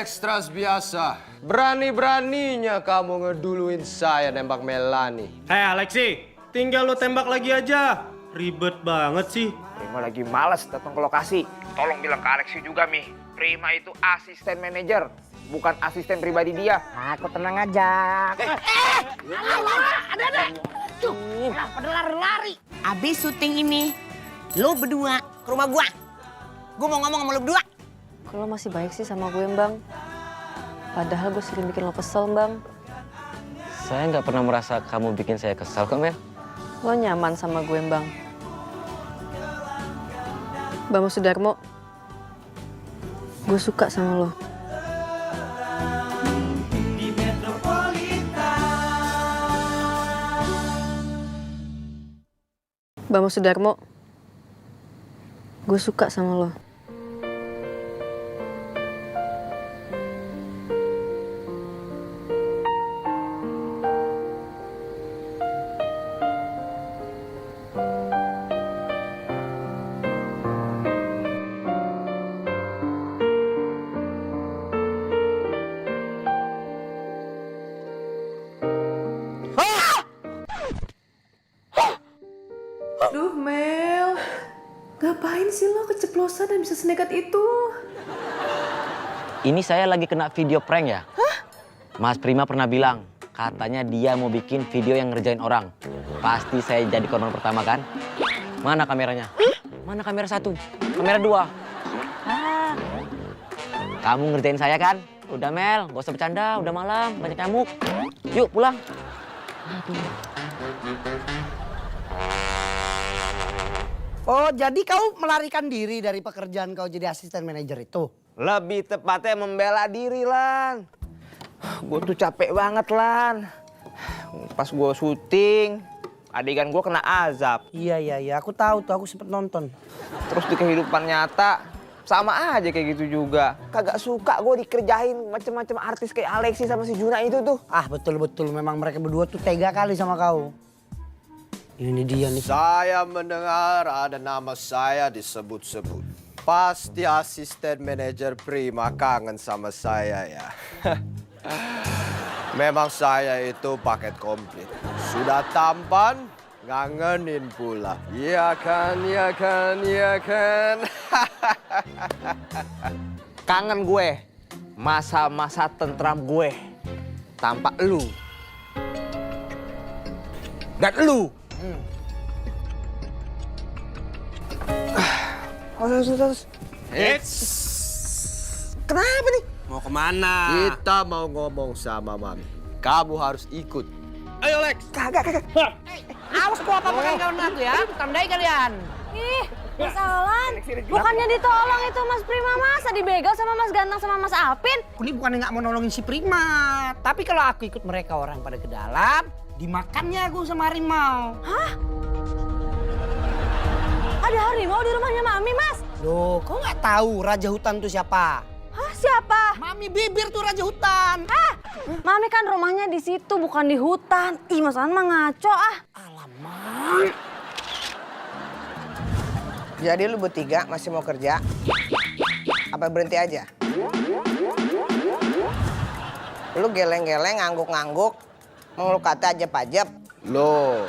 ekstras biasa. Berani-beraninya kamu ngeduluin saya nembak Melani. Hei Alexi, tinggal lo tembak lagi aja. Ribet banget sih. Prima lagi males datang ke lokasi. Tolong bilang ke Alexi juga, Mi. Prima itu asisten manajer, bukan asisten pribadi dia. Aku tenang aja. Ada. Tuh, pada lari-lari. Abis syuting ini, lo berdua ke rumah gua. Gua mau ngomong sama lo berdua. Kalau masih baik sih sama gue, Bang. Padahal gue sering bikin lo kesel, Bang. Saya nggak pernah merasa kamu bikin saya kesal kok, Mel. Lo nyaman sama gue, Bang. Bang Sudarmo, gue suka sama lo. Bang Sudarmo, gue suka sama lo. Duh Mel, ngapain sih lo keceplosan dan bisa senekat itu? Ini saya lagi kena video prank ya. Hah? Mas Prima pernah bilang, katanya dia mau bikin video yang ngerjain orang. Pasti saya jadi korban pertama kan? Mana kameranya? Mana kamera 1? Kamera 2? Ah. Kamu ngerjain saya kan? Udah Mel, gak usah bercanda, udah malam, banyak nyamuk. Yuk pulang. Aduh. Oh, jadi kau melarikan diri dari pekerjaan kau jadi asisten manajer itu? Lebih tepatnya membela diri, Lan. Gue tuh capek banget, Lan. Pas gue syuting, adegan gue kena azab. Iya, aku tahu tuh, aku sempet nonton. Terus di kehidupan nyata, sama aja kayak gitu juga. Kagak suka gue dikerjain macem-macem artis kayak Alexi sama si Juna itu tuh. Ah, betul-betul, memang mereka berdua tuh tega kali sama kau. Ini dia nih. Saya mendengar ada nama saya disebut-sebut. Pasti asisten manajer Prima kangen sama saya ya. Memang saya itu paket komplit. Sudah tampan, ngangenin pula. Iya kan, iya kan, iya kan. Kangen gue, masa-masa tentram gue. Tanpa lu. Dan lu. Terus. Kenapa nih? Mau kemana? Kita mau ngomong sama Mami. Kamu harus ikut. Ayo Lex. Kagak. Awas gua apa-apakan kawan tuh ya, tandai kalian. Ih, Mas Alan, bukannya ditolong itu Mas Prima, masa dibegal sama Mas Ganteng sama Mas Alpin? Ini bukannya nggak mau nolongin si Prima, tapi kalau aku ikut mereka orang pada ke dalam, dimakannya aku sama harimau. Hah? Ada harimau di rumahnya Mami, Mas? Loh, kau nggak tahu raja hutan itu siapa? Hah, siapa? Mami Bibir tuh raja hutan. Ah, Mami kan rumahnya di situ, bukan di hutan. Ih, Mas Alan mah ngaco ah. Alamak. Jadi lu bertiga masih mau kerja? Apa berhenti aja? Lu geleng-geleng, ngangguk-ngangguk, mengeluh kata ajab-ajab. Loh,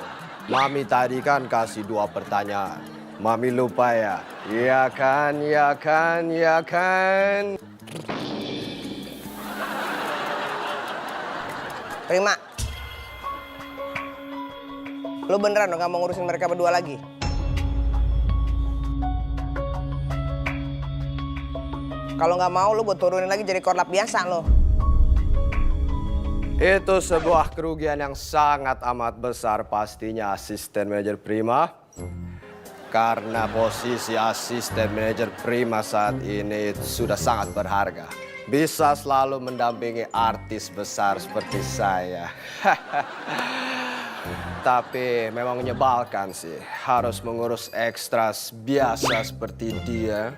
Mami tadi kan kasih 2 pertanyaan. Mami lupa ya? Iya kan, iya kan, iya kan. Prima. Lu beneran dong gak mau ngurusin mereka berdua lagi? Kalau nggak mau lu buat turunin lagi jadi korlap biasa lo. Itu sebuah kerugian yang sangat amat besar pastinya asisten manajer Prima. Karena posisi asisten manajer Prima saat ini sudah sangat berharga. Bisa selalu mendampingi artis besar seperti saya. Tapi memang menyebalkan sih. Harus mengurus ekstras biasa seperti dia.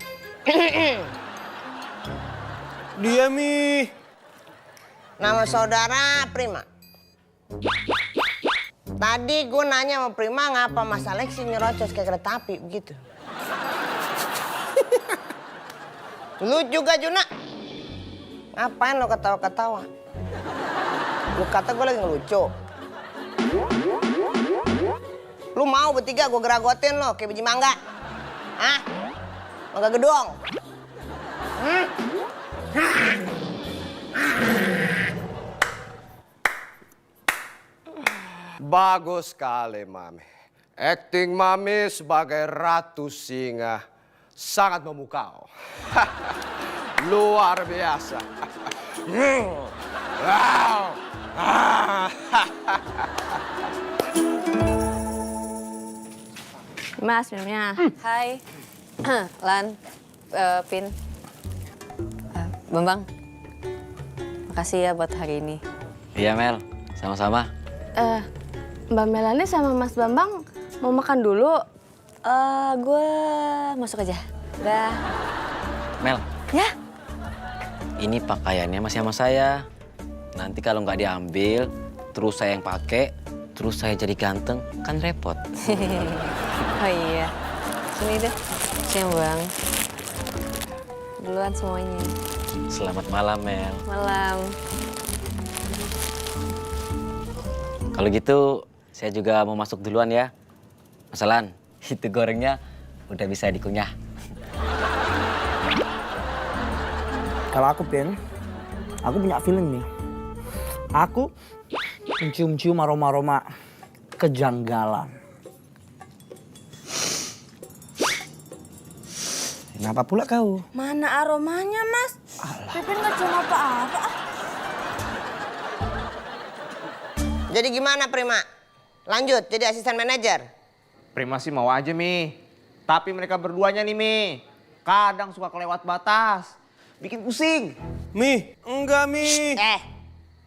Dia Mi. Nama saudara Prima. Tadi gue nanya sama Prima ngapa Mas Alexi nyerocos kayak kereta api begitu. Lu juga Juna. Ngapain lo ketawa-ketawa? Lu kata gue lagi ngelucu. Lu mau bertiga gue geragotin lo kayak biji mangga? Hah? Mangga gedong? Bagus sekali, Mami. Acting Mami sebagai Ratu Singa sangat memukau. Luar biasa. Wow. Mas, minumnya. Hai, Lan, Pin, Bambang. Makasih ya buat hari ini. Iya Mel, sama-sama. Mbak Melani sama Mas Bambang mau makan dulu. Gue masuk aja. Dah. Mel, Ya? ini pakaiannya masih sama saya. Nanti kalau nggak diambil, terus saya yang pakai, terus saya jadi ganteng, kan repot. Oh iya. Sini deh. Sini Bang. Duluan semuanya. Selamat malam Mel. Malam. Kalau gitu, saya juga mau masuk duluan ya. Masalan, itu gorengnya udah bisa dikunyah. Kalau aku, Pin, aku punya feeling nih. Aku mencium-cium aroma-aroma kejanggalan. Kenapa pula kau? Mana aromanya, Mas? Pipin nggak cium apa-apa. Jadi gimana Prima? Lanjut jadi asisten manajer? Prima sih mau aja, Mi. Tapi mereka berduanya nih, Mi. Kadang suka kelewat batas. Bikin pusing. Mi, enggak Mi.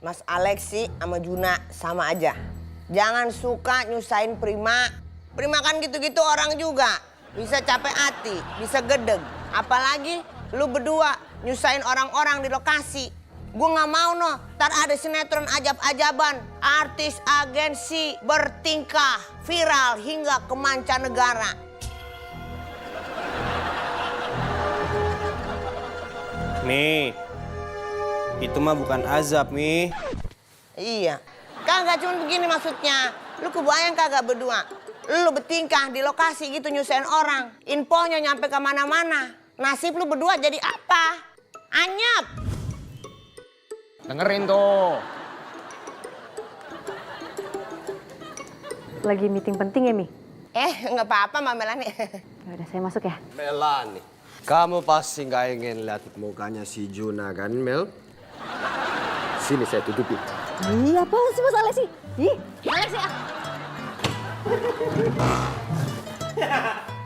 Mas Alexi sama Juna sama aja. Jangan suka nyusahin Prima. Prima kan gitu-gitu orang juga. Bisa capek hati, bisa gedeg. Apalagi lu berdua nyusahin orang-orang di lokasi. Gue gak mau no, ntar ada sinetron ajab-ajaban. Artis agensi bertingkah viral hingga ke mancanegara. Mi, itu mah bukan azab Mi. Iya, kagak cuma begini maksudnya. Lu kebayang kagak berdua? Lu bertingkah di lokasi gitu nyusahin orang. Infonya nyampe ke mana-mana. Nasib lu berdua jadi apa? Anyep. Dengerin tuh. Lagi meeting penting ya, Mi? Nggak apa-apa Mbak Melani. Ya udah, saya masuk ya. Melani, kamu pasti nggak ingin lihat mukanya si Juna kan, Mel? Sini saya tutupin. Iya, apa sih Mas Alexi? Ih, Alexi ah.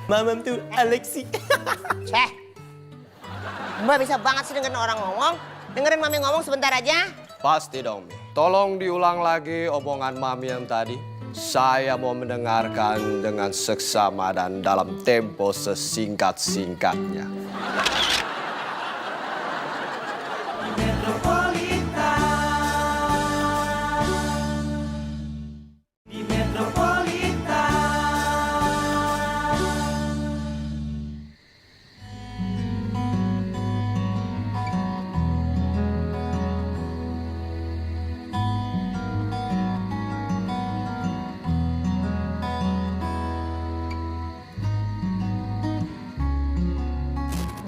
Mamam tuh Alexi. Mbak bisa banget sih dengerin orang ngomong. Dengerin Mami ngomong sebentar aja. Pasti dong, Mi. Tolong diulang lagi omongan Mami yang tadi. Saya mau mendengarkan dengan seksama dan dalam tempo sesingkat-singkatnya.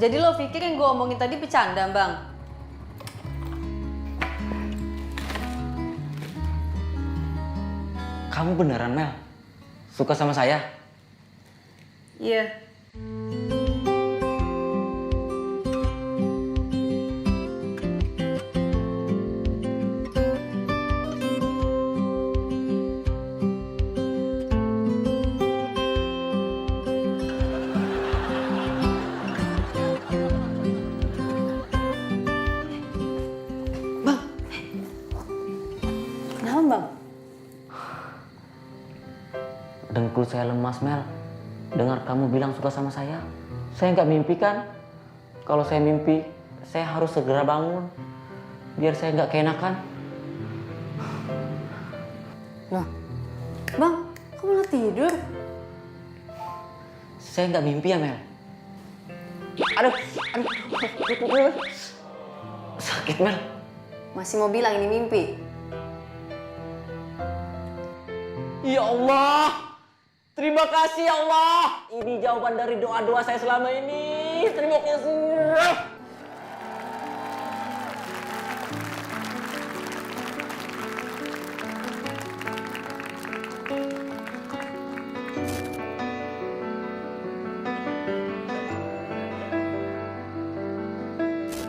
Jadi lo pikir yang gue omongin tadi bercanda, Bang? Kamu beneran Mel? Suka sama saya? Iya. Kenapa, Bang? Dengkul saya lemas, Mel. Dengar kamu bilang suka sama saya. Saya nggak mimpi kan? Kalau saya mimpi, saya harus segera bangun. Biar saya nggak keenakan. Nah, Bang, kok malah tidur? Saya nggak mimpi ya, Mel. Aduh. Sakit, Mel. Masih mau bilang ini mimpi? Ya Allah. Terima kasih ya Allah. Ini jawaban dari doa-doa saya selama ini. Terima kasih.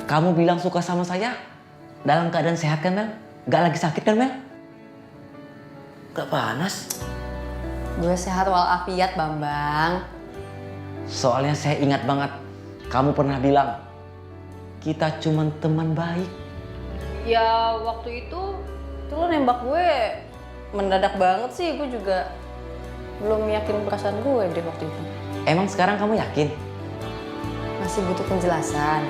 Kamu bilang suka sama saya dalam keadaan sehat kan, Mel? Gak lagi sakit kan, Mel? Gak panas? Gue sehat walafiat, Bambang. Soalnya saya ingat banget, kamu pernah bilang, kita cuman teman baik. Ya waktu itu lo nembak gue mendadak banget sih. Gue juga belum yakin perasaan gue deh waktu itu. Emang sekarang kamu yakin? Masih butuh penjelasan.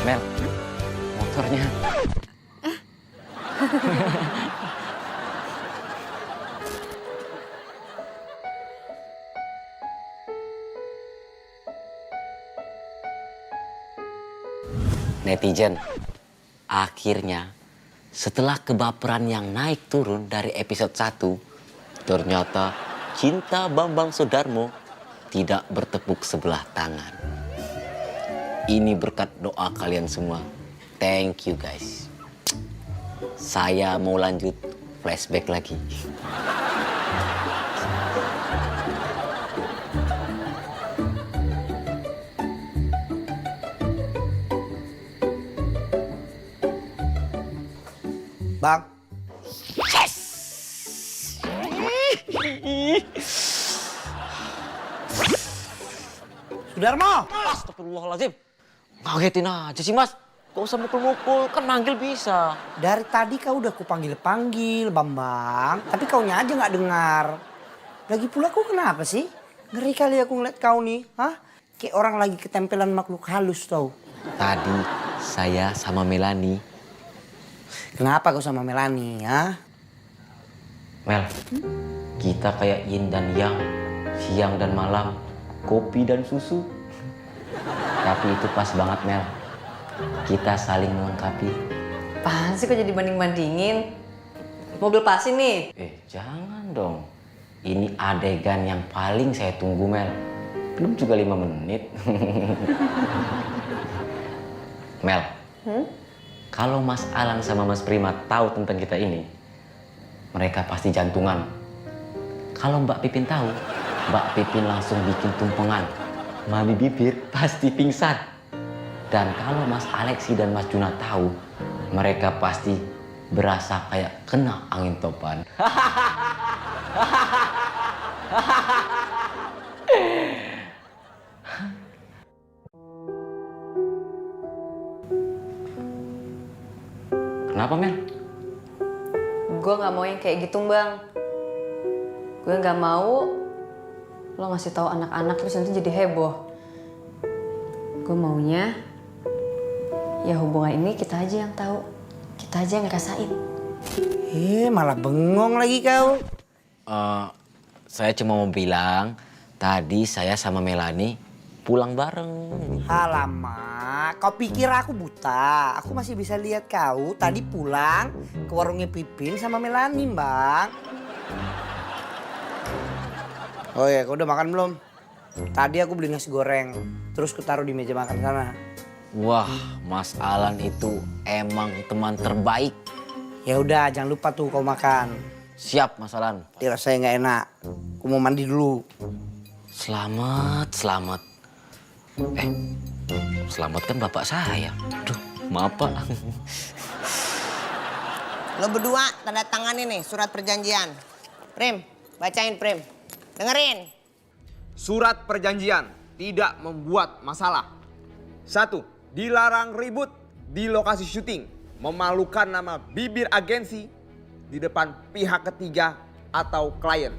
Mel, motornya. Netizen, akhirnya setelah kebaperan yang naik turun dari episode 1, ternyata cinta Bambang Soedarmo tidak bertepuk sebelah tangan. Ini berkat doa kalian semua. Thank you guys. Saya mau lanjut flashback lagi. Bang, Sudarmo. Astagfirullahaladzim. Ngagetin aja sih, Mas. Gak usah mukul-mukul, kan manggil bisa. Dari tadi kau udah kupanggil-panggil, Bambang. Tapi kaunya aja nggak dengar. Lagi pula kau kenapa sih? Ngeri kali aku ngeliat kau nih. Hah? Kayak orang lagi ketempelan makhluk halus tau. Tadi saya sama Melani. Kenapa kau sama Melani, ya? Mel, kita kayak yin dan yang, siang dan malam, kopi dan susu. Tapi itu pas banget, Mel. Kita saling melengkapi. Apaan sih kok jadi banding-bandingin? Mobil pasin nih. Jangan dong. Ini adegan yang paling saya tunggu, Mel. Belum juga 5 menit. Mel, kalau Mas Alan sama Mas Prima tahu tentang kita ini, mereka pasti jantungan. Kalau Mbak Pipin tahu, Mbak Pipin langsung bikin tumpengan. Mami Bibir pasti pingsan. Dan kalau Mas Alexi dan Mas Juna tahu, mereka pasti berasa kayak kena angin topan. Kenapa, Mel? Gue nggak mau yang kayak gitu, Bang. Gue nggak mau lo ngasih tahu anak-anak terus nanti jadi heboh. Gue maunya ya hubungan ini kita aja yang tahu, kita aja yang ngerasain. Malah bengong lagi kau. Saya cuma mau bilang, tadi saya sama Melani pulang bareng. Alamak, kau pikir aku buta? Aku masih bisa lihat kau tadi pulang ke warungnya Pipin sama Melani, Bang. Oh ya, kau udah makan belum? Tadi aku beli nasi goreng, terus kutaruh di meja makan sana. Wah, Mas Alan itu emang teman terbaik. Ya udah, jangan lupa tuh kau makan. Siap, Mas Alan. Rasanya nggak enak. Aku mau mandi dulu. Selamat. Selamat kan bapak saya. Aduh, maaf Pak. Lo berdua tanda tanganin nih surat perjanjian. Prim, bacain Prim. Dengerin. Surat perjanjian tidak membuat masalah. 1. Dilarang ribut di lokasi syuting. Memalukan nama bibir agensi di depan pihak ketiga atau klien.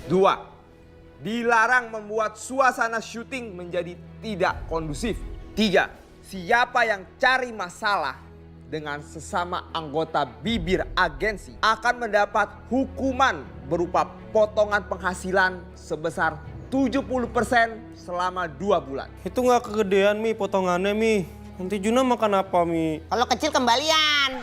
2. dilarang membuat suasana syuting menjadi tidak kondusif. 3. Siapa yang cari masalah dengan sesama anggota bibir agensi akan mendapat hukuman berupa potongan penghasilan sebesar 70% selama 2 bulan. Itu nggak kegedean, Mi, potongannya, Mi. Nanti Juna makan apa, Mi? Kalau kecil kembalian.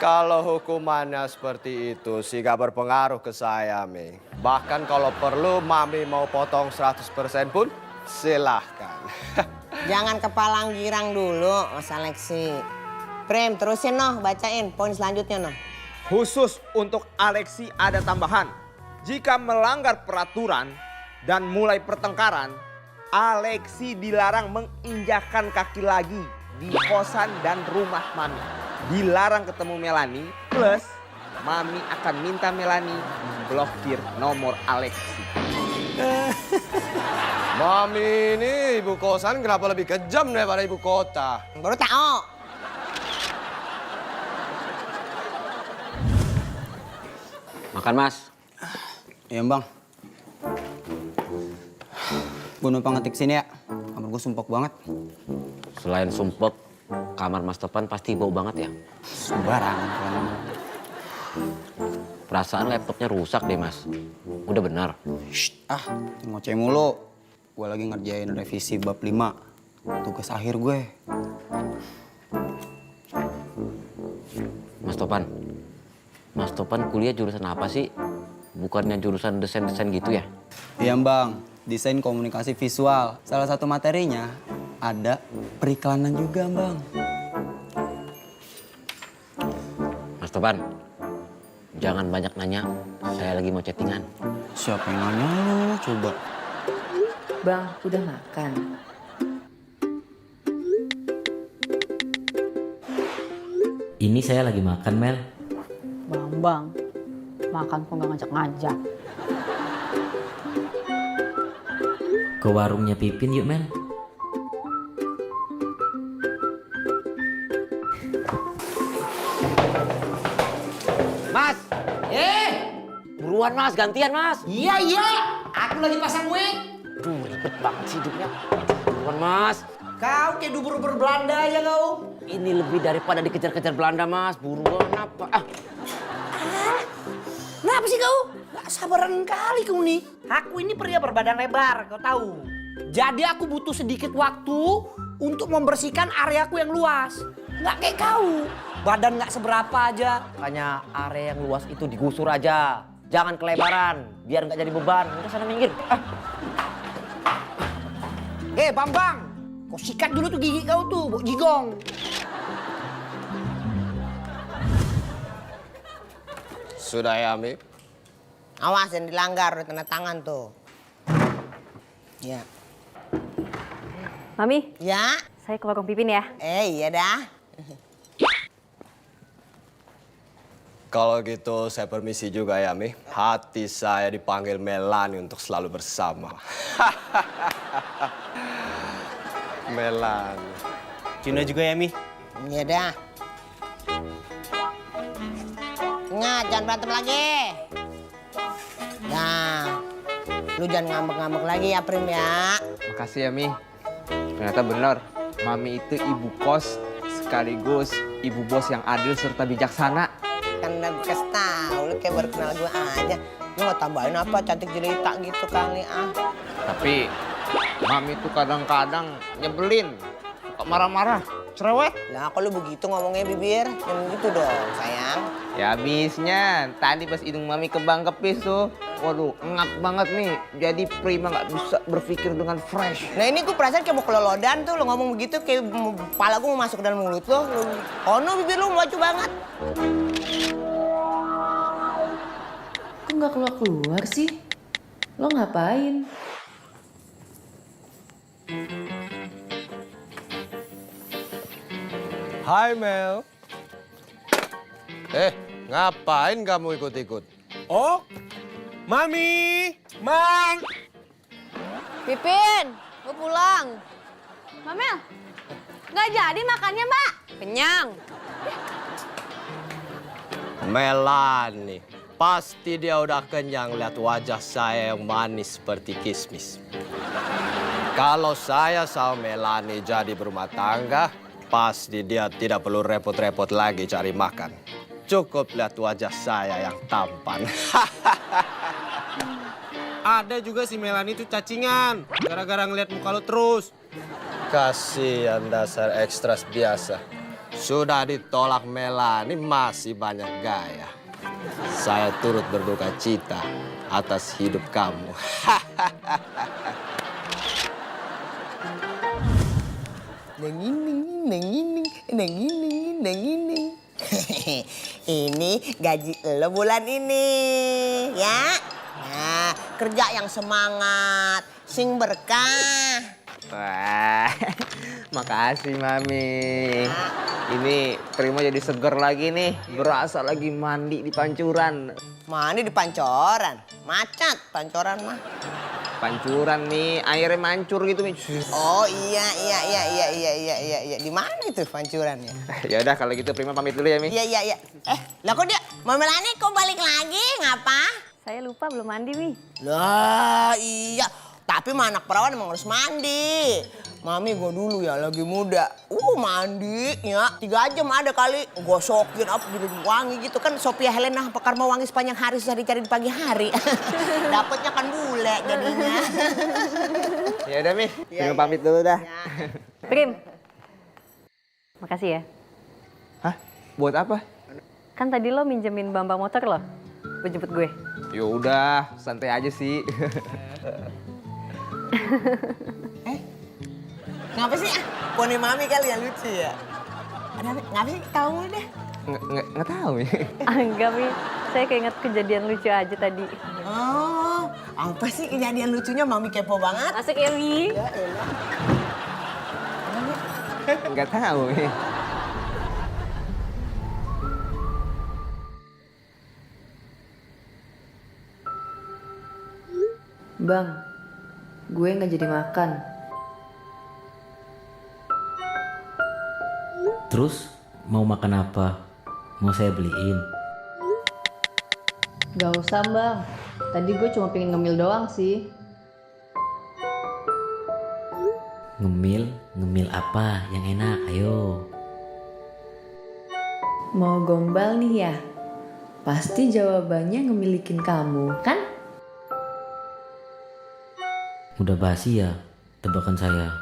Kalau hukumannya seperti itu sih gak berpengaruh ke saya, Mi. Bahkan kalau perlu Mami mau potong 100% pun silahkan. Jangan kepalang girang dulu, Mas Alexi. Prim, terusin noh, bacain poin selanjutnya noh. Khusus untuk Alexi ada tambahan. Jika melanggar peraturan dan mulai pertengkaran, Alexi dilarang menginjakkan kaki lagi di kosan dan rumah Mami. Dilarang ketemu Melanie, plus Mami akan minta Melanie blokir nomor Alexi. Mami ini ibu kosan kenapa lebih kejam daripada ibu kota? Baru tahu. Makan, Mas. Iya bang. Gue numpang ngetik sini ya. Kamar gue sumpek banget. Selain sumpek, kamar Mas Topan pasti bau banget ya? Sembarangan. Perasaan laptopnya rusak deh, Mas. Udah benar. Ngoceh mulu. Gue lagi ngerjain revisi bab 5. Tugas akhir gue. Mas Topan kuliah jurusan apa sih? Bukannya jurusan desain-desain gitu ya? Iya bang, desain komunikasi visual. Salah satu materinya ada periklanan juga bang. Mas Topan, jangan banyak nanya. Saya lagi mau chattingan. Siapa yang nanya lu? Coba. Bang, udah makan? Ini saya lagi makan, Mel. Bang, makan kok nggak ngajak-ngajak. Ke warungnya Pipin yuk, Mel. Mas! Buruan, Mas. Gantian, Mas. Iya. Aku lagi pasang wig. Duh, ribet banget sih hidupnya. Buruan, Mas. Kau kayak dubur-dubur Belanda ya kau. Ini lebih daripada dikejar-kejar Belanda, Mas. Buruan apa? Kenapa sih kau? Gak sabaran kali kau nih. Aku ini pria berbadan lebar, kau tahu. Jadi aku butuh sedikit waktu untuk membersihkan areaku yang luas. Gak kayak kau. Badan gak seberapa aja. Makanya area yang luas itu digusur aja. Jangan kelebaran, biar nggak jadi beban. Udah sana minggir. Bambang, kau sikat dulu tuh gigi kau tuh, Bok Jigong. Sudah ya, Mi? Awas yang dilanggar, udah tanda tangan tuh. Ya. Mami, Ya? saya ke warung Pipin ya. Iya dah. Kalau gitu saya permisi juga ya, Mi. Hati saya dipanggil Melanie untuk selalu bersama. Melanie. Juna juga ya, Mi. Iya dah. Ingat, jangan berantem lagi. Nah, lu jangan ngambek-ngambek lagi ya, Prim ya. Makasih ya Mi. Ternyata benar, Mami itu ibu kos sekaligus ibu bos yang adil serta bijaksana. Kan udah gue kasih tau, lu kayak baru kenal gue aja. Lu gak tambahin apa, cantik jelita gitu kali ah. Tapi Mami tuh kadang-kadang nyebelin, kok marah-marah, cerewet. Lah kok lu begitu ngomongnya bibir? Jangan gitu dong sayang. Ya habisnya, tadi pas hidung Mami kebang-kepis tuh. Waduh, ngap banget nih. Jadi Prima gak bisa berpikir dengan fresh. Nah ini gue perasaan kayak mau kelolodan tuh, lu ngomong begitu kayak kepala gue mau masuk ke dalam mulut lo. Oh no, bibir lu maju banget. Kok nggak keluar-keluar sih? Lo ngapain? Hai, Mel. Ngapain kamu ikut-ikut? Oh, Mami, Mang. Pipin, gue pulang. Mamel, nggak jadi makannya, Mbak. Kenyang. Melanie, Pasti dia udah kenyang lihat wajah saya yang manis seperti kismis. Kalau saya sama Melani jadi berumah tangga, pasti dia tidak perlu repot-repot lagi cari makan. Cukup lihat wajah saya yang tampan. Ada juga si Melani itu cacingan. Gara-gara ngeliat muka lo terus. Kasihan dasar ekstras biasa. Sudah ditolak Melani masih banyak gaya. Saya turut berduka cita atas hidup kamu. Nengining. Ini gaji lo bulan ini, ya. Nah, kerja yang semangat, sing berkah. Wah, makasih Mami. Ini Prima jadi seger lagi nih, berasa lagi mandi di pancuran. Mandi di pancoran, macet pancoran mah. Pancuran nih, airnya mancur gitu nih. Oh iya. Di mana itu pancurannya? Ya udah kalau gitu Prima pamit dulu ya Mi. Iya. Lah kok dia, Mama Melani kok balik lagi? Ngapa? Saya lupa belum mandi, Mi. Lah iya, tapi mah anak perawan emang harus mandi. Mami gue dulu ya lagi muda, mandi ya 3 jam ada kali gosokin apa bikin wangi gitu kan. Sophia Helena pakar mau wangi sepanjang hari susah dicari di pagi hari. Dapatnya kan bule jadinya. Ya udah Mi, Prima pamit dulu dah. Prim, makasih ya. Hah? Buat apa? Kan tadi lo minjemin bambang motor lo buat jemput gue. Ya udah, santai aja sih. Ngapa sih? Poni Mami kali yang lucu ya? Ngapa sih kamu deh? Nggak tahu Mi. Enggak, Mi. Saya keinget kejadian lucu aja tadi. Oh, apa sih kejadian lucunya? Mami kepo banget. Asik ya, Mi? Ya elah. Nggak tahu Mi. Bang, gue nggak jadi makan. Terus mau makan apa? Mau saya beliin? Gak usah bang, tadi gue cuma pengen ngemil doang sih. Ngemil? Ngemil apa yang enak? Ayo. Mau gombal nih ya? Pasti jawabannya ngemilikin kamu, kan? Udah basi ya tebakan saya.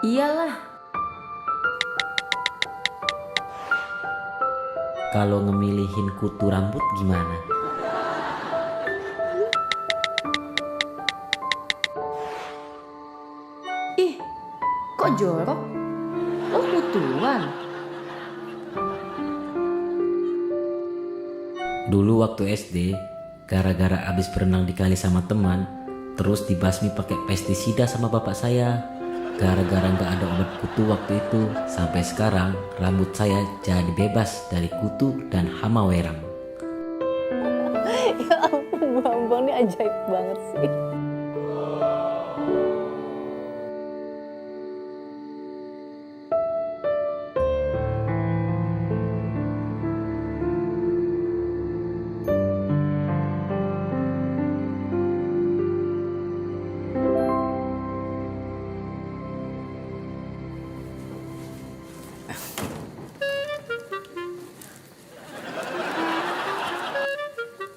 Iyalah. Kalau ngemilihin kutu rambut gimana? Ih, kok jorok? Lo kutuan? Dulu waktu SD, gara-gara abis berenang di kali sama teman, terus dibasmi pakai pestisida sama bapak saya. Gara-gara nggak ada obat kutu waktu itu, sampai sekarang rambut saya jadi bebas dari kutu dan hama werang. Ya ampun, Bambang ini ajaib banget sih.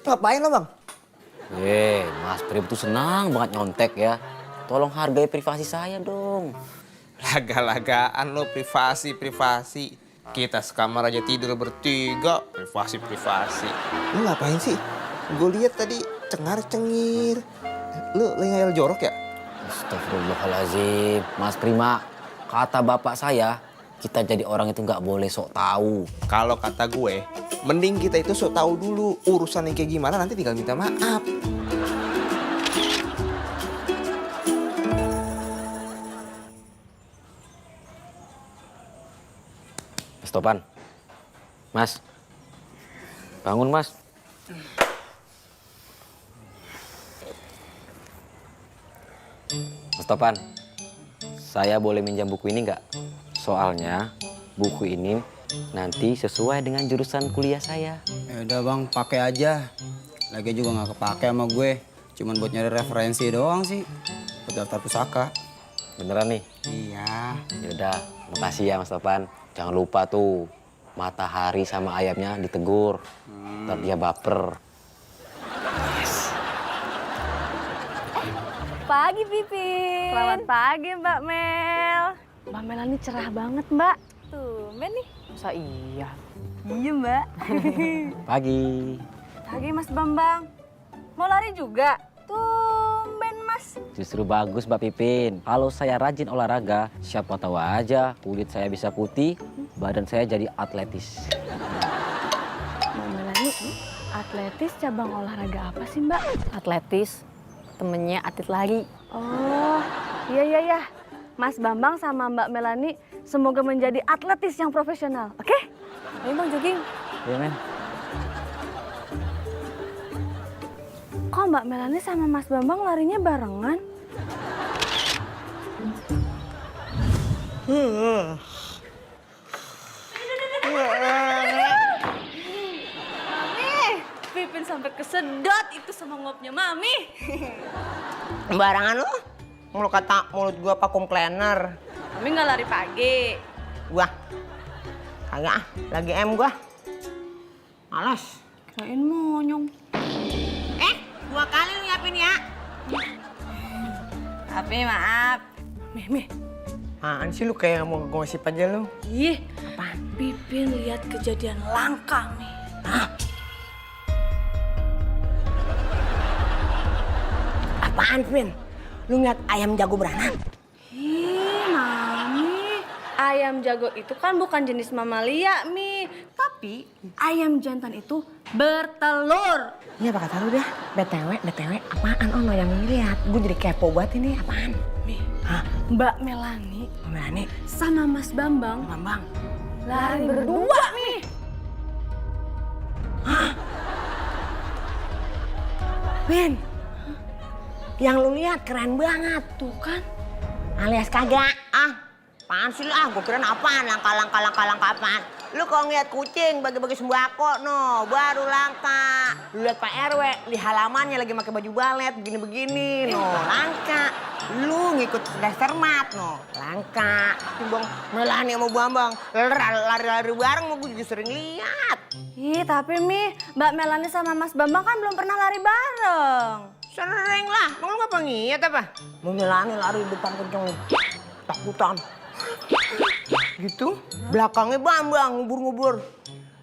Ngapain lo bang? Mas Prim tuh senang banget nyontek ya. Tolong hargai privasi saya dong. Laga-lagaan lo privasi. Kita sekamar aja tidur bertiga, privasi. Lu ngapain sih? Gue lihat tadi cengar-cengir. Lu ngayal jorok ya? Astagfirullahaladzim. Mas Prima, kata bapak saya, kita jadi orang itu nggak boleh sok tahu. Kalau kata gue, mending kita itu sok tahu dulu urusan yang kayak gimana, nanti tinggal minta maaf. Stopan. Mas. Bangun, Mas. Mas Topan, saya boleh minjam buku ini nggak? Soalnya buku ini Nanti sesuai dengan jurusan kuliah saya. Ya udah bang, pakai aja. Lagi juga nggak kepake sama gue. Cuman buat nyari referensi doang sih. Buat daftar pusaka. Beneran nih? Iya. Yaudah, makasih ya Mas Topan. Jangan lupa tuh, Matahari sama ayamnya ditegur. Ntar dia baper. Pagi, Pipin. Selamat pagi, Mbak Mel. Mbak Mel ini cerah banget, Mbak. Tumben nih. Masa iya? Iya, Mbak. Pagi. Pagi, Mas Bambang. Mau lari juga? Tumben, Mas. Justru bagus Mbak Pipin. Kalau saya rajin olahraga, siapa tahu aja kulit saya bisa putih, badan saya jadi atletis. Mbak Melani, atletis cabang olahraga apa sih, Mbak? Atletis, temennya atlet lari. Oh, iya. Mas Bambang sama Mbak Melani semoga menjadi atletis yang profesional, oke? Ayo Bang jogging. Iya, men. Kok Mbak Melani sama Mas Bambang larinya barengan? Pipin sampai kesedot itu sama ngopnya Mami. Sembarangan lu. Mulut kata mulut gua vacuum cleaner. Mami nggak lari pagi. Gua. Kagak ah, lagi gua. Malas. Kirain monyong. Dua kali lu nyiapin ya. Tapi maaf. Meh. Apaan sih lu kayak mau ngosip aja lu? Ih, apaan? Pipin lihat kejadian langka, Mi. Apaan, Pin? Lu ngeliat ayam jago beranak? Ih, Mami. Ayam jago itu kan bukan jenis mamalia, Mi. Tapi ayam jantan itu bertelur. Iya, apa kata lu dah? BTW, apaan ono yang ngeliat? Gue jadi kepo banget ini, apaan? Mi, Mbak Melani sama Mas Bambang lari berdua, Mi. Pin, yang lu lihat keren banget. Tuh kan. Alias kagak. Apaan sih lu? Gue kirain apaan? Langka apaan? Lu kalau ngeliat kucing bagi-bagi sembako, no, baru langka. Lu lihat Pak RW di halamannya lagi pakai baju balet begini-begini, no, langka. Lu ngikut Destermat, no, langka. Bang Melani sama Bambang lari-lari bareng, gue juga sering lihat. Ih, tapi Mi, Mbak Melani sama Mas Bambang kan belum pernah lari bareng. Sering lah, emang lu gak pengiat apa? Mau Melani lari depan kenceng, takutan. Gitu, belakangnya Bambang ngubur-ngubur.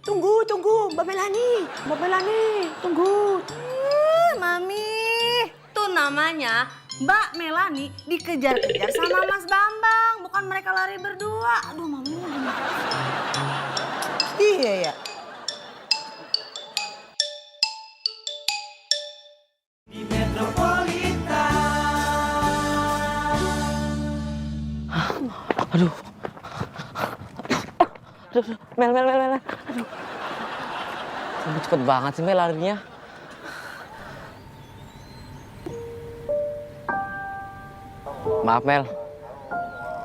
Tunggu, Mbak Melani, tunggu. Mami, tuh namanya Mbak Melani dikejar-kejar sama Mas Bambang, bukan mereka lari berdua. Aduh, Mami gimana? Iya ya. Aduh. Mel. Aduh. Kamu cepet banget sih Mel larinya. Maaf Mel,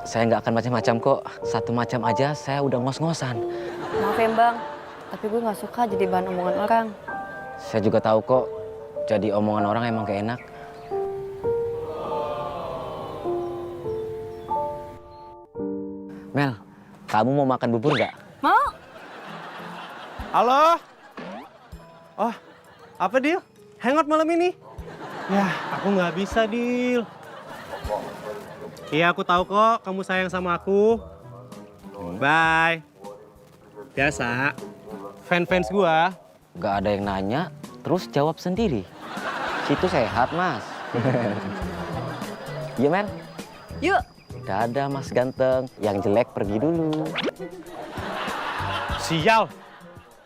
saya nggak akan macam-macam kok. Satu macam aja saya udah ngos-ngosan. Maaf ya Bang, tapi gue nggak suka jadi bahan omongan orang. Saya juga tahu kok, jadi omongan orang emang gak enak. Mel, kamu mau makan bubur nggak? Mau? Halo? Oh, apa Dil? Hangout malam ini? Yah, aku nggak bisa Dil. Iya, aku tahu kok kamu sayang sama aku. Bye. Biasa, fans gua. Gak ada yang nanya, terus jawab sendiri. Situ sehat, Mas. Iya, Mel? Yuk. Dadah, Mas ganteng. Yang jelek pergi dulu. Sial.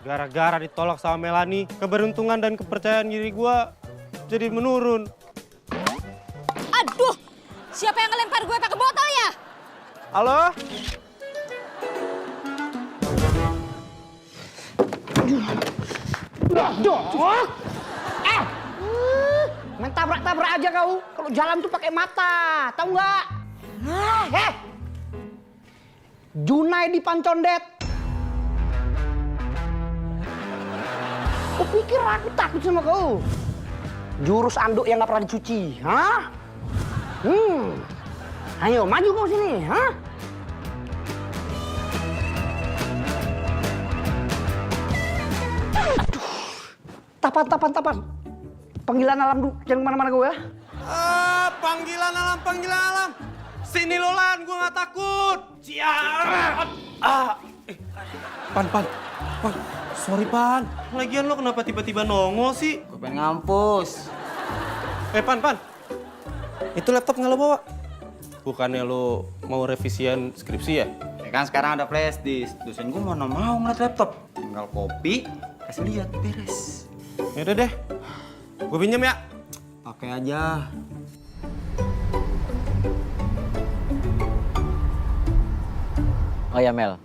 Gara-gara ditolak sama Melani, keberuntungan dan kepercayaan diri gua jadi menurun. Aduh, siapa yang ngelempar gue pakai botol ya? Halo? Main tabrak-tabrak aja kau. Kalau jalan tuh pakai mata, tahu nggak? Junaidi Pancondet. Kau pikir aku takut sama kau? Jurus anduk yang nggak pernah dicuci, hah? Ayo maju kau sini, hah? Tapan. Panggilan alam dulu, jangan kemana-mana kau ya. Panggilan alam. Sini lo Lan, gue gak takut. Siap. Pan. Sorry Pan. Lagian lo kenapa tiba-tiba nongol sih? Gue pengen ngampus. Pan. Itu laptop nggak lo bawa? Bukannya lo mau revisian skripsi ya? Ya kan sekarang ada flash disk. Dosen gue mana mau ngeliat laptop. Tinggal copy, kasih lihat, beres. Yaudah deh, gue pinjem ya. Pakai aja. Oh ya Mel,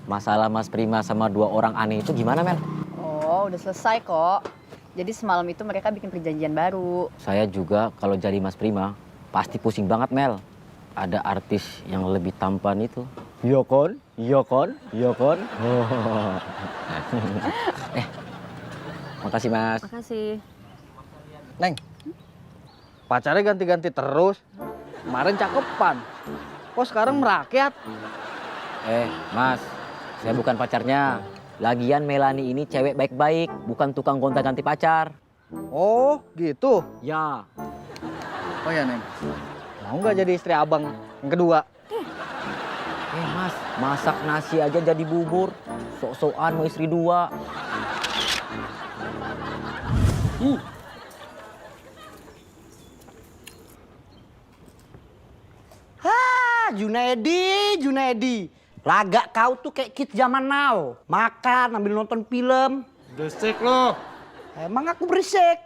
masalah Mas Prima sama 2 orang aneh itu gimana Mel? Oh, udah selesai kok. Jadi semalam itu mereka bikin perjanjian baru. Saya juga kalau jadi Mas Prima pasti pusing banget Mel. Ada artis yang lebih tampan itu. Iya kon. Makasih Mas. Makasih. Neng, pacarnya ganti-ganti terus. Kemarin cakepan. Kok sekarang merakyat? Mas, saya bukan pacarnya. Lagian Melani ini cewek baik-baik, bukan tukang gonta-ganti pacar. Oh, gitu. Ya. Oh ya, Neng. Mau nggak jadi istri abang yang kedua? Mas, masak nasi aja jadi bubur. Sok-sokan mau istri 2. Junaedi. Laga kau tuh kayak kids zaman now. Makan, sambil nonton film. Berisik lo. Emang aku berisik?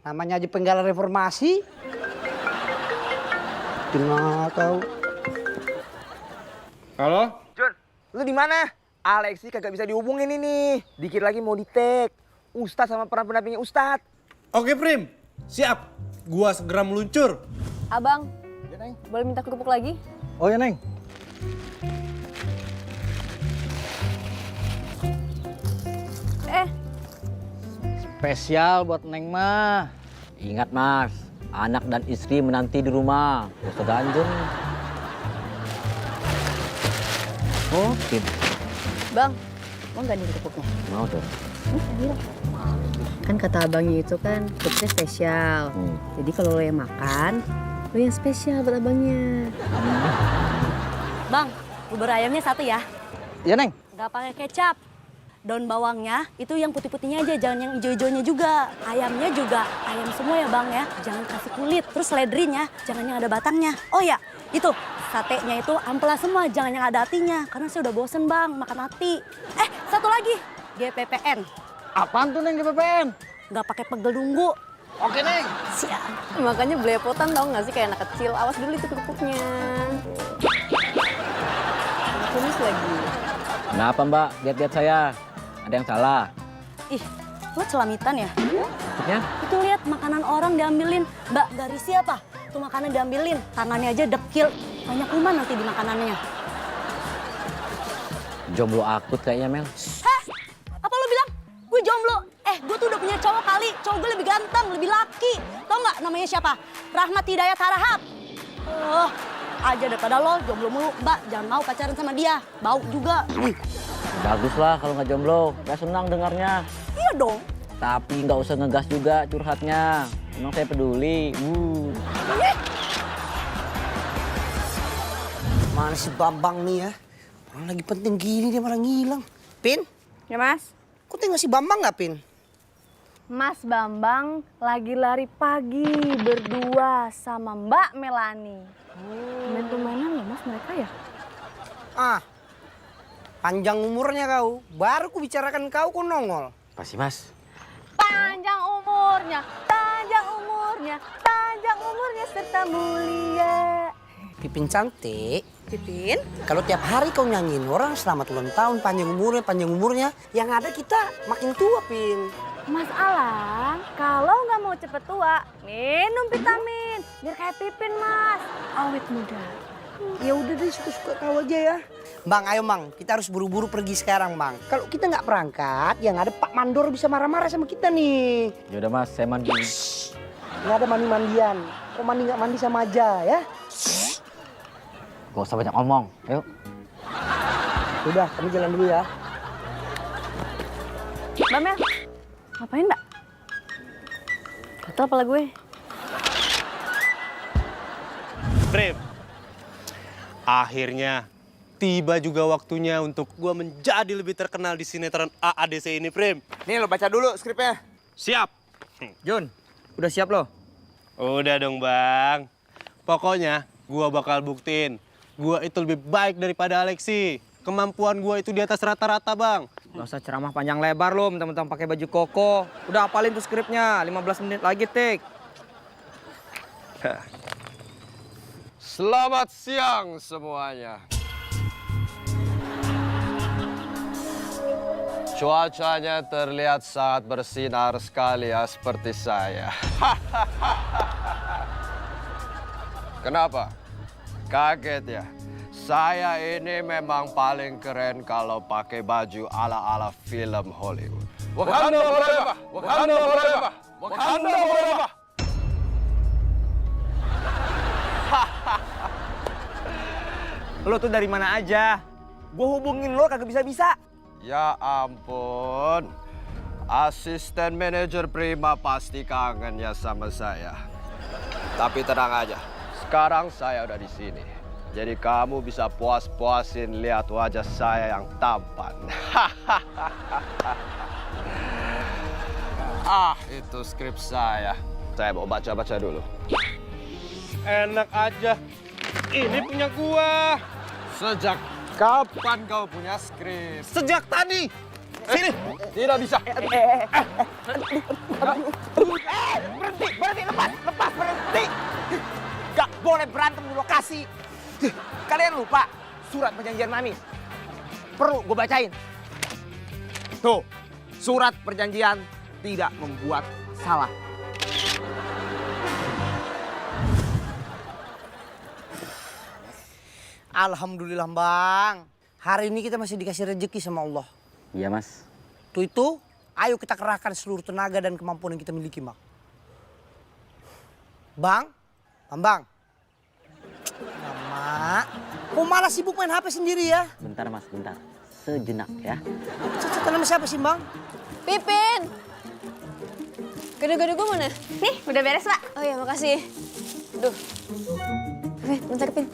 Namanya aja penggalan reformasi. Dengar kau. Halo? Jun, lu di mana? Alexi kagak bisa dihubungin ini. Dikit lagi mau di-tag. Ustadz sama pendampingnya Ustadz. Oke Prim, siap. Gua segera meluncur. Abang, boleh minta kerupuk lagi? Oh ya, Neng. Spesial buat Neng mah. Ingat Mas, anak dan istri menanti di rumah. Gak usah ganjen. Oh, Bang, mau nggak nih kerupuknya? Mau dong. Kan kata abangnya itu kan kerupuknya spesial. Jadi kalau lo yang makan, lo yang spesial buat abangnya. Bang, bubur ayamnya 1 ya. Iya, Neng. Nggak pakai kecap. Daun bawangnya itu yang putih-putihnya aja, jangan yang hijau-hijaunya juga. Ayamnya juga ayam semua ya Bang ya, jangan kasih kulit. Terus seledrinya jangan yang ada batangnya. Oh ya, itu satenya itu ampela semua, jangan yang ada hatinya. Karena saya udah bosen Bang makan hati. Satu lagi, GPPN. Apaan tuh Neng GPPN? Nggak pakai pegel nunggu. Oke Neng. Siap. Makanya belepotan tau nggak sih kayak anak kecil. Awas dulu itu kerupuknya. Tulis lagi. Kenapa Mbak? Lihat-lihat saya. Ada yang salah? Ih, lo celamitan ya? Maksudnya? Itu lihat makanan orang diambilin. Mbak, dari siapa? Tuh makanan diambilin. Tangannya aja dekil. Banyak kuman nanti di makanannya. Jomblo akut kayaknya Mel. Hah? Apa lo bilang? Gue jomblo. Gue tuh udah punya cowok kali. Cowok gue lebih ganteng, lebih laki. Tau nggak namanya siapa? Rahmat Hidayat Harahap. Aja daripada lo jomblo mulu. Mbak, jangan mau pacaran sama dia. Bau juga. Bagus lah kalau nggak jomblo. Gak senang dengarnya. Iya dong. Tapi nggak usah ngegas juga curhatnya. Emang saya peduli. Mana si Bambang nih ya? Orang lagi penting gini dia malah ngilang. Pin? Ya Mas? Kok tinggal si Bambang nggak Pin? Mas Bambang lagi lari pagi berdua sama Mbak Melani. Main-mainan loh Mas mereka ya? Panjang umurnya kau. Baru ku bicarakan kau nongol. Pasti Mas. Panjang umurnya serta mulia. Pipin cantik. Pipin? Kalau tiap hari kau nyanyiin orang selamat ulang tahun, panjang umurnya. Yang ada kita makin tua, Pin. Mas Alang, kalau nggak mau cepet tua, minum vitamin. Biar kayak Pipin, Mas. Awet muda. Ya udah deh, suka-suka kau aja ya. Bang, ayo Bang, kita harus buru-buru pergi sekarang Bang. Kalau kita nggak berangkat, yang ada Pak Mandor bisa marah-marah sama kita nih. Yaudah Mas, saya mandi. Nggak ada mandi-mandian. Kau mandi nggak mandi sama aja ya. Gak usah banyak ngomong, ayo. Udah, kami jalan dulu ya. Mbak Mel, ngapain Mbak? Gatel kepala gue. Prim, akhirnya tiba juga waktunya untuk gua menjadi lebih terkenal di sinetron AADC ini, Prim. Nih lo baca dulu skripnya. Siap. Jun, udah siap lo? Udah dong, Bang. Pokoknya gua bakal buktiin gua itu lebih baik daripada Alexi. Kemampuan gua itu di atas rata-rata, Bang. Gak usah ceramah panjang lebar lo, mentang-mentang pakai baju koko. Udah hafalin tuh skripnya, 15 menit lagi, Tik. Selamat siang semuanya. Cuacanya terlihat sangat bersinar sekali ya, seperti saya. Kenapa? Kaget ya? Saya ini memang paling keren kalau pakai baju ala-ala film Hollywood. Wakanda forever! Wakanda forever! Wakanda forever! Lo tuh dari mana aja? Gue hubungin lo kagak bisa-bisa. Ya ampun, asisten manajer Prima pasti kangen ya sama saya. Tapi tenang aja, sekarang saya udah di sini. Jadi kamu bisa puas-puasin lihat wajah saya yang tampan. Itu skrip saya. Saya mau baca-baca dulu. Enak aja. Ini punya gua. Sejak kapan kau punya skrip? Sejak tadi. Sini. Tidak bisa. Berhenti, lepas, berhenti. Gak boleh berantem di lokasi. Kalian lupa surat perjanjian manis? Perlu gue bacain. Tuh, surat perjanjian tidak membuat salah. Alhamdulillah Bang. Hari ini kita masih dikasih rezeki sama Allah. Iya Mas. Tuh itu, ayo kita kerahkan seluruh tenaga dan kemampuan yang kita miliki Bang. Bang. Mama, kok malah sibuk main HP sendiri ya? Bentar Mas, bentar. Sejenak ya. Cecetan sama siapa sih Bang? Pipin! Gado-gado gue mana? Nih, udah beres, Mbak. Oh iya, makasih. Duh. Oke, bentar, Pin.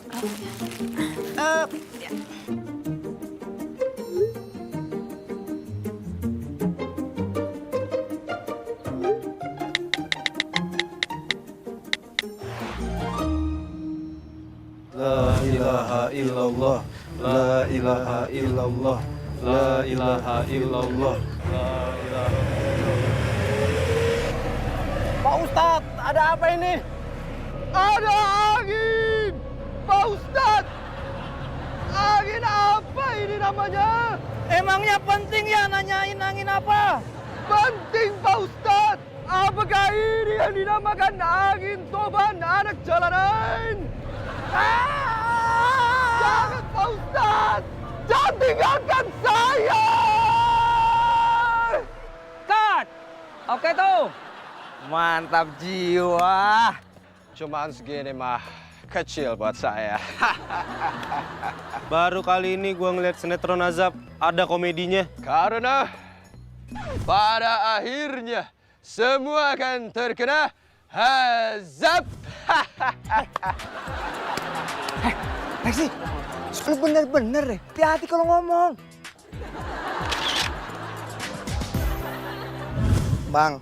La ilaha illallah, la ilaha illallah, la ilaha illallah, la ilaha illallah. Pak Ustadz, ada apa ini? Ada angin! Pak Ustadz! Angin apa ini namanya? Emangnya penting ya nanyain angin apa? Penting Pak Ustadz! Apakah ini yang dinamakan angin toban anak jalanan? Jangan Pak Ustadz! Jangan tinggalkan saya! Cut! Oke tuh. Mantap jiwa. Cuman segini mah kecil buat saya. Baru kali ini gua ngeliat sinetron azab ada komedinya. Karena pada akhirnya semua akan terkena azab. Lexi, lu bener-bener deh. Hati-hati kalau ngomong. Bang,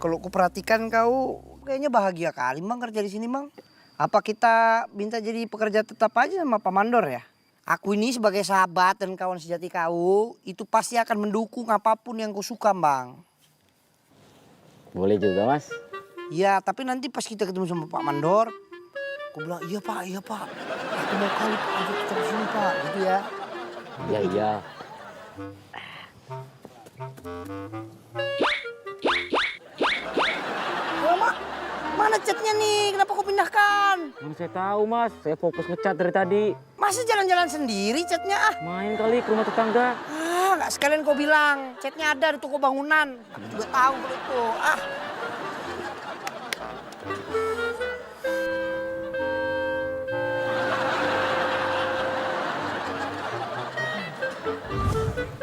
kalau ku perhatikan kau kayaknya bahagia kali Bang kerja di sini Bang. Apa kita minta jadi pekerja tetap aja sama Pak Mandor ya? Aku ini sebagai sahabat dan kawan sejati kau, itu pasti akan mendukung apapun yang kau suka Bang. Boleh juga Mas. Iya, tapi nanti pas kita ketemu sama Pak Mandor, aku bilang iya Pak. Aku mau kali kerja tetap di sini Pak, gitu ya. Iya. Mak, mana chatnya nih? Kenapa kau pindahkan? Mana saya tahu Mas, saya fokus ngecat dari tadi. Masa Masa jalan-jalan sendiri catnya ah? Main kali ke rumah tetangga. Ah, nggak sekalian kau bilang. Catnya ada di toko bangunan. Aku juga tahu kalau itu. Ah.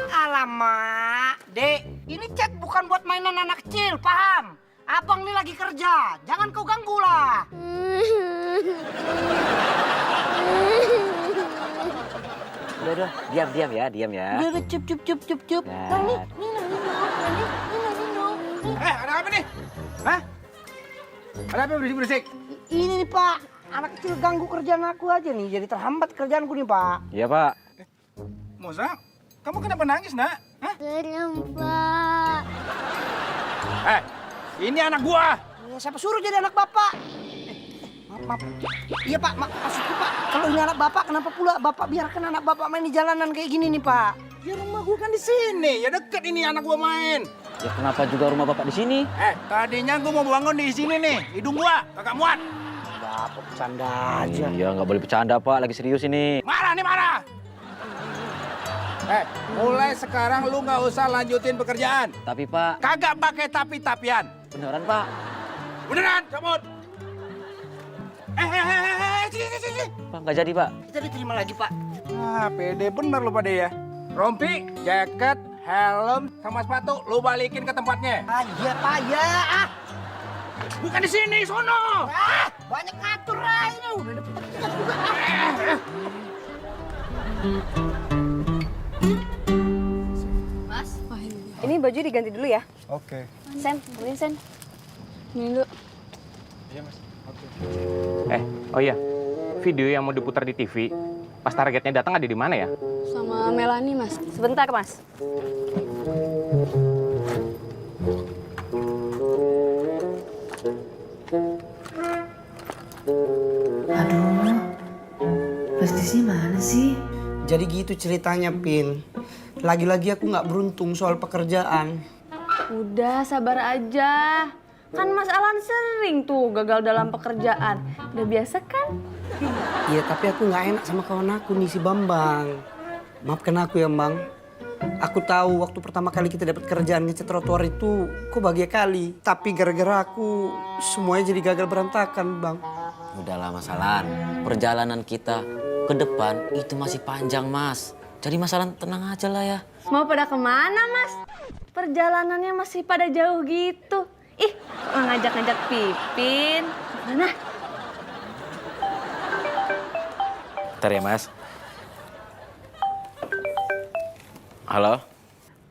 Alamak, Dek. Ini chat bukan buat mainan anak kecil, paham? Abang ini lagi kerja. Jangan kau ganggu lah. Udah, diam ya. Udah, cup. Nah. Ada apa nih? Hah? Ada apa berisik-berisik? Ini nih Pak, anak kecil ganggu kerjaan aku aja nih. Jadi terhambat kerjaanku nih Pak. Iya, Pak. Moza, kamu kenapa nangis, nak? Hah? Serem, Pak. Ini anak gua. Ya, siapa suruh jadi anak Bapak? Maaf. Iya Pak, maksudku Pak, kalau ini anak Bapak kenapa pula Bapak biarkan anak Bapak main di jalanan kayak gini nih Pak? Ya rumah gua kan di sini, ya deket ini anak gua main. Ya kenapa juga rumah Bapak di sini? Tadinya gua mau bangun di sini nih, hidung gua kagak muat. Bapak bercanda aja. Iya, nggak boleh bercanda, Pak. Lagi serius ini. Marah nih, marah. Mulai sekarang lu nggak usah lanjutin pekerjaan. Tapi, Pak. Kagak pakai tapi-tapian. Beneran, Pak. Beneran, cabut. Sini. Pak, nggak jadi, Pak. Kita diterima lagi Pak. Pede bener lu pada ya. Rompi, jaket, helm, sama sepatu lu balikin ke tempatnya. Iya Pak, ya. Ah. Bukan di sini, sono. Banyak ngatur lah ini. Udah dapet tugas juga. Mas, ini baju diganti dulu ya. Oke. Sen, beliin Sen. Ini dulu. Iya, Mas. Oke. Oh iya, video yang mau diputar di TV, pas targetnya datang ada di mana ya? Sama Melanie, Mas. Sebentar, Mas. Aduh, plastisnya mana sih? Jadi gitu ceritanya Pin. Lagi-lagi aku nggak beruntung soal pekerjaan. Udah, sabar aja. Kan Mas Alan sering tuh gagal dalam pekerjaan. Udah biasa kan? Iya tapi aku nggak enak sama kawan aku nih si Bambang. Maafkan aku ya Bang. Aku tahu waktu pertama kali kita dapat kerjaan ngecat trotoar itu kok bahagia kali. Tapi gara-gara aku semuanya jadi gagal berantakan Bang. Udahlah, Mas Alan. Perjalanan kita ke depan itu masih panjang, Mas. Jadi Mas Alan tenang aja lah ya. Mau pada kemana, Mas? Perjalanannya masih pada jauh gitu. Ih, kok ngajak-ngajak Pipin. Mana? Bentar ya, Mas. Halo?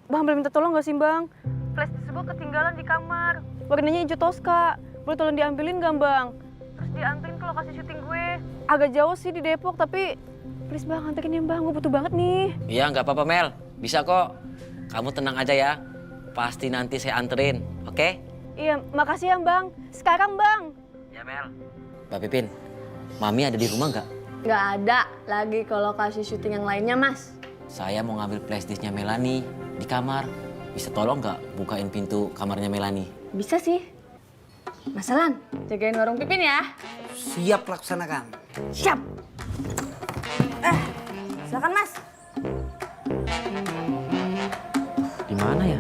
Bang, boleh minta tolong gak sih, Bang? Flash disk gue ketinggalan di kamar. Warnanya hijau toska. Boleh tolong diambilin gak, Bang? Terus dianterin ke lokasi syuting gue. Agak jauh sih di Depok, tapi please Bang, anterin ya Bang. Gue butuh banget nih. Iya, nggak apa-apa, Mel. Bisa kok. Kamu tenang aja ya. Pasti nanti saya anterin, oke? Iya, makasih ya Bang. Sekarang Bang. Ya, Mel. Mbak Pipin, Mami ada di rumah nggak? Nggak ada. Lagi ke lokasi syuting yang lainnya, Mas. Saya mau ngambil flashdisknya Melanie di kamar. Bisa tolong nggak bukain pintu kamarnya Melanie? Bisa sih. Mas Alan, jagain warung Pipin ya. Siap laksanakan. Siap. Silakan Mas. Di mana ya?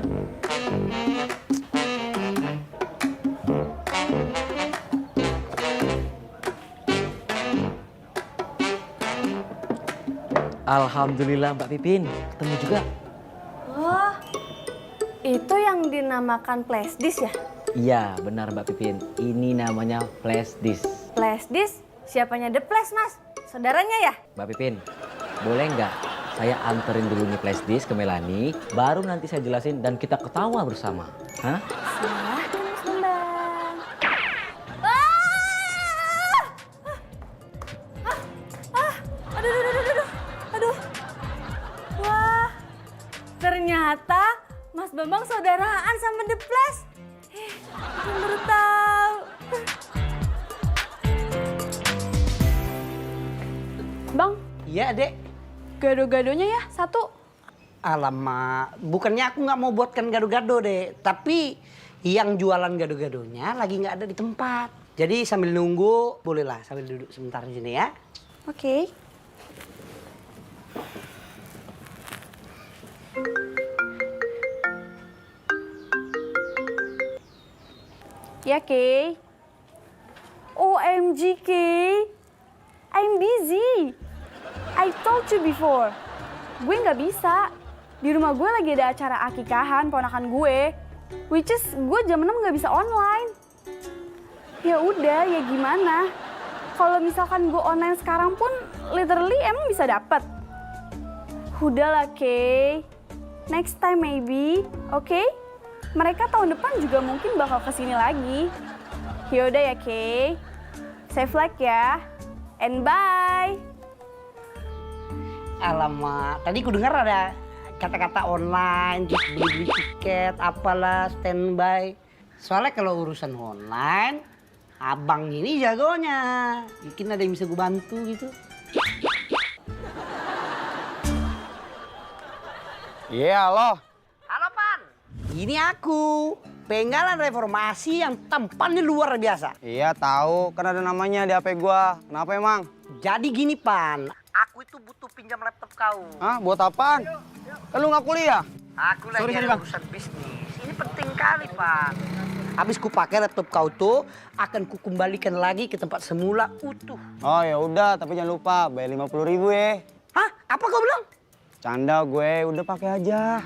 Alhamdulillah Mbak Pipin, ketemu juga. Oh, itu yang dinamakan flash disk ya? Iya, benar Mbak Pipin. Ini namanya flash disk. Flash disk? Siapanya The Flash, Mas? Saudaranya ya? Mbak Pipin, boleh nggak saya anterin dulu nih flash disk ke Melanie, baru nanti saya jelasin dan kita ketawa bersama. Hah? Silahkan Mas Bambang. Aduh. Wah, ternyata Mas Bambang saudaraan sama The Flash. Aku baru tahu. Bang. Iya, Dek. Gado-gadonya ya, satu. Alamak, bukannya aku nggak mau buatkan gado-gado deh, tapi yang jualan gado-gadonya lagi nggak ada di tempat. Jadi sambil nunggu, bolehlah sambil duduk sebentar di sini ya. Oke. Ya, Kay. OMG, Kay. I'm busy. I told you before. Gue nggak bisa. Di rumah gue lagi ada acara akikahan ponakan gue. Which is gue jam 6 nggak bisa online. Ya udah, ya gimana? Kalau misalkan gue online sekarang pun literally emang bisa dapet. Udahlah, Kay. Next time maybe, oke? Mereka tahun depan juga mungkin bakal kesini lagi. Yaudah ya, Kay. Safe life ya. And bye. Alamak, tadi ku dengar ada kata-kata online, terus beli-beli tiket, apalah, standby. Soalnya kalau urusan online, abang ini jagonya. Mungkin ada yang bisa gue bantu gitu. Iya, halo. Halo, Pan. Ini aku, Penggalan Reformasi yang tampannya luar biasa. Iya, tahu. Kan ada namanya di HP gua. Kenapa emang? Jadi gini, Pan. Aku itu butuh pinjam laptop kau. Hah, buat apaan? Kan lu nggak kuliah? Aku lagi ada urusan bisnis. Ini penting kali, Pak. Habis ku pakai laptop kau tuh, akan ku kembalikan lagi ke tempat semula utuh. Oh ya udah, tapi jangan lupa bayar 50.000 ya. Hah? Apa kau bilang? Canda gue, udah pakai aja.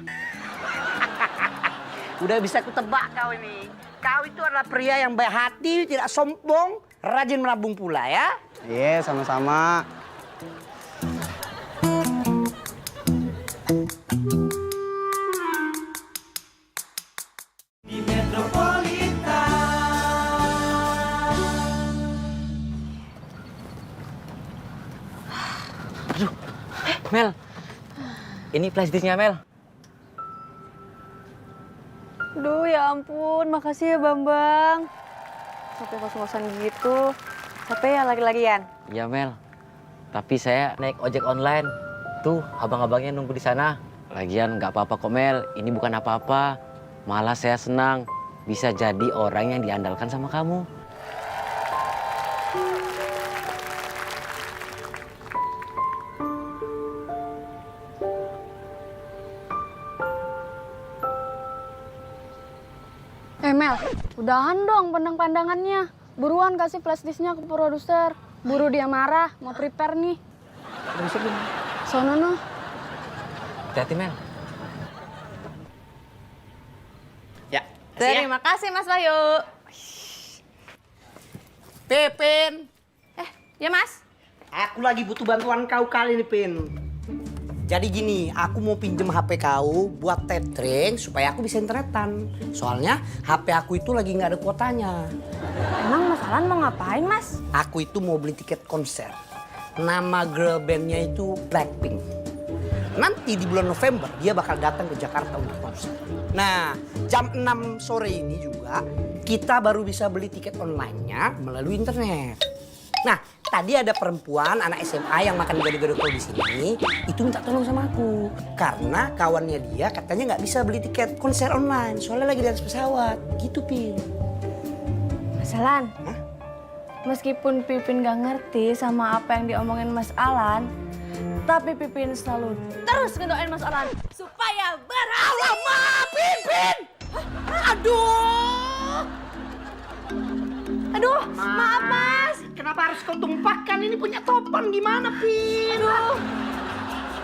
Udah bisa ku tebak kau ini. Kau itu adalah pria yang baik hati, tidak sombong, rajin menabung pula ya. Iya, sama-sama. Mel, ini flashdisknya Mel. Duh, ya ampun. Makasih ya, Bambang. Sampai kos-kosan gitu. Capek ya lagi-lagian? Iya Mel, tapi saya naik ojek online. Tuh, abang-abangnya nunggu di sana. Lagian nggak apa-apa kok Mel, ini bukan apa-apa. Malah saya senang bisa jadi orang yang diandalkan sama kamu. Mel, udahan dong pandang-pandangannya. Buruan kasih flashdisknya ke produser. Buru dia marah, mau prepare nih. Sono no. Hati-hati Mel. Ya. Terima kasih Mas Wahyu. Pepin. Ya Mas. Aku lagi butuh bantuan kau kali ini, Pin. Jadi gini, aku mau pinjem HP kau buat tethering supaya aku bisa internetan. Soalnya HP aku itu lagi nggak ada kuotanya. Emang Mas Alan mau ngapain, Mas? Aku itu mau beli tiket konser. Nama girl bandnya itu Blackpink. Nanti di bulan November dia bakal datang ke Jakarta untuk konser. Nah, jam 6 sore ini juga kita baru bisa beli tiket online-nya melalui internet. Nah, tadi ada perempuan anak SMA yang makan gado-gado kau di sini, itu minta tolong sama aku. Karena kawannya dia katanya nggak bisa beli tiket konser online, soalnya lagi di atas pesawat. Gitu, Pin. Mas Alan, meskipun Pipin gak ngerti sama apa yang diomongin Mas Alan, tapi Pipin selalu terus ngedoain Mas Alan supaya berhasil. Alamak, Pipin! Aduh! Aduh, maaf Mas. Kenapa harus kau tumpahkan? Ini punya topan gimana, Pin? Aduh.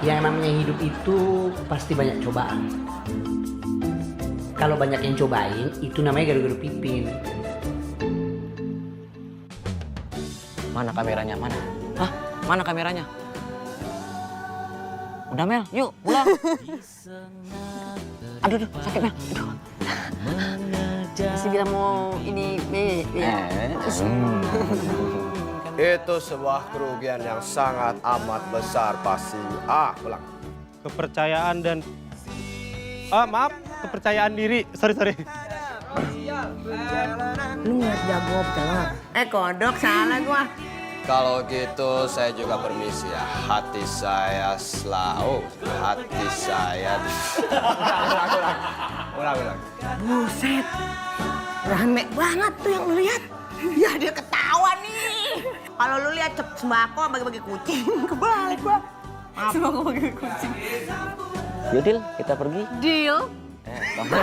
Yang namanya hidup itu pasti banyak cobaan. Kalau banyak yang cobain, itu namanya gado-gado Pipin. Mana kameranya? Mana? Hah? Mana kameranya? Udah Mel, yuk pulang. Aduh, sakit Mel. Aduh. Masih bilang mau ini, Itu sebuah kerugian yang sangat amat besar pasti. Pulang. Kepercayaan dan... maaf, kepercayaan diri. Sorry. Lu nggak jago telur. Kodok salah gua. Kalau gitu saya juga permisi ya. Hati saya selalu. Hati saya... Ulang. Buset. Rame banget tuh yang lu lihat. Ya dia ketawa nih. Kalau lu lihat sembako bagi-bagi kucing, kebalik gua. Sembako bagi kucing. Yuk Dil, kita pergi. Deal. Kamu.